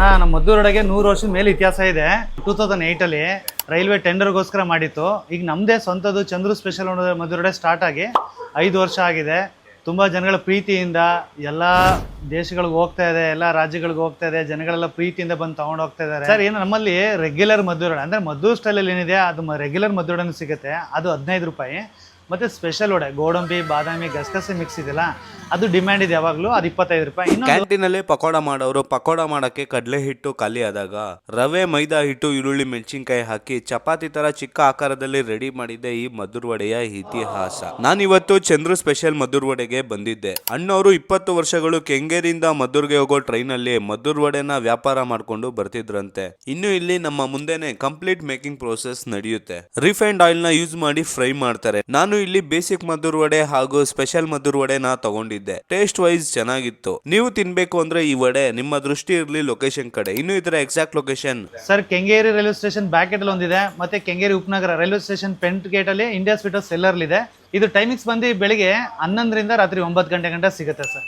ಅಣ್ಣ ನಮ್ಮ ಮದ್ದೂರೊಳಗೆ 100 ವರ್ಷದ ಮೇಲೆ ಇತಿಹಾಸ ಇದೆ. 2008 ಅಲ್ಲಿ ರೈಲ್ವೆ ಟೆಂಡರ್ಗೋಸ್ಕರ ಮಾಡಿತ್ತು. ಈಗ ನಮ್ಮದೇ ಸ್ವಂತದ್ದು ಚಂದ್ರು ಸ್ಪೆಷಲ್ ಮದ್ದೂರೊಡೆ ಸ್ಟಾರ್ಟ್ ಆಗಿ 5 ವರ್ಷ ಆಗಿದೆ. ತುಂಬ ಜನಗಳ ಪ್ರೀತಿಯಿಂದ ಎಲ್ಲ ದೇಶಗಳಿಗೆ ಹೋಗ್ತಾ ಇದೆ, ಎಲ್ಲ ರಾಜ್ಯಗಳಿಗೆ ಹೋಗ್ತಾ ಇದೆ. ಜನಗಳೆಲ್ಲ ಪ್ರೀತಿಯಿಂದ ಬಂದು ತಗೊಂಡು ಹೋಗ್ತಾ ಇದ್ದಾರೆ. ಸರ್ ಏನು ನಮ್ಮಲ್ಲಿ ರೆಗ್ಯುಲರ್ ಮದ್ದೂರೊಡೆ ಅಂದರೆ ಮದ್ದೂರು ಸ್ಟೈಲಲ್ಲಿ ಏನಿದೆ ಅದು ರೆಗ್ಯುಲರ್ ಮದ್ದೂರೊಡೆ ಸಿಗುತ್ತೆ, ಅದು 15 ರೂಪಾಯಿ. ಮತ್ತು ಸ್ಪೆಷಲ್ ವಡೆ ಗೋಡಂಬಿ ಬಾದಾಮಿ ಗಸಗಸೆ ಮಿಕ್ಸ್ ಇದೆಯಲ್ಲ ಅದು ಡಿಮ್ಯಾಂಡ್ ಇದೆ ಯಾವಾಗಲೂ, ಅದು 25 ರೂಪಾಯಿ. ಕ್ಯಾಂಟೀನಲ್ಲಿ ಪಕೋಡ ಮಾಡೋರು ಪಕೋಡ ಮಾಡಕ್ಕೆ ಕಡಲೆ ಹಿಟ್ಟು ಖಾಲಿ ಆದಾಗ ರವೆ ಮೈದಾ ಹಿಟ್ಟು ಈರುಳ್ಳಿ ಮೆಣಸಿನ್ಕಾಯಿ ಹಾಕಿ ಚಪಾತಿ ತರ ಚಿಕ್ಕ ಆಕಾರದಲ್ಲಿ ರೆಡಿ ಮಾಡಿದ್ದೆ ಈ ಮದ್ದೂರು ವಡೆಯ ಇತಿಹಾಸ. ನಾನಿವತ್ತು ಚಂದ್ರು ಸ್ಪೆಷಲ್ ಮದ್ದೂರು ವಡೆಗೆ ಬಂದಿದ್ದೆ. ಅಣ್ಣವರು 20 ವರ್ಷಗಳು ಕೆಂಗೇರಿಯಿಂದ ಮದ್ದೂರ್ಗೆ ಹೋಗೋ ಟ್ರೈನ್ ಅಲ್ಲಿ ಮದ್ದೂರು ವಡೆನ ವ್ಯಾಪಾರ ಮಾಡ್ಕೊಂಡು ಬರ್ತಿದ್ರಂತೆ. ಇನ್ನು ಇಲ್ಲಿ ನಮ್ಮ ಮುಂದೆನೆ ಕಂಪ್ಲೀಟ್ ಮೇಕಿಂಗ್ ಪ್ರೋಸೆಸ್ ನಡೆಯುತ್ತೆ. ರಿಫೈನ್ಡ್ ಆಯಿಲ್ ನ ಯೂಸ್ ಮಾಡಿ ಫ್ರೈ ಮಾಡ್ತಾರೆ. ನಾನು ಇಲ್ಲಿ ಬೇಸಿಕ್ ಮದ್ದೂರು ವಡೆ ಹಾಗೂ ಸ್ಪೆಷಲ್ ಮದ್ದೂರು ವಡೆನ ತಗೊಂಡಿದ್ದೆ. ಟೇಸ್ಟ್ ವೈಸ್ ಚೆನ್ನಾಗಿತ್ತು. ನೀವು ತಿನ್ಬೇಕು ಅಂದ್ರೆ ಈ ವಡೆ ನಿಮ್ಮ ದೃಷ್ಟಿ ಇರಲಿ ಲೊಕೇಶನ್ ಕಡೆ. ಇನ್ನು ಇದರ exact location sir Kengeri railway station back gate ಅಲ್ಲಿ ಒಂದಿದೆ, ಮತ್ತೆ ಕೆಂಗೇರಿ ಉಪನಗರ ರೈಲ್ವೆ ಸ್ಟೇಷನ್ ಫ್ರಂಟ್ ಗೇಟ್ ಅಲ್ಲಿ ಇಂಡಿಯಾ ಸ್ವೀಟ್ ಸೆಲ್ಲರ್ ಇದೆ. ಇದು ಟೈಮಿಂಗ್ಸ್ ಬಂದು ಬೆಳಿಗ್ಗೆ 11 ರಿಂದ ರಾತ್ರಿ 9 ಗಂಟೆ ಸಿಗುತ್ತೆ ಸರ್.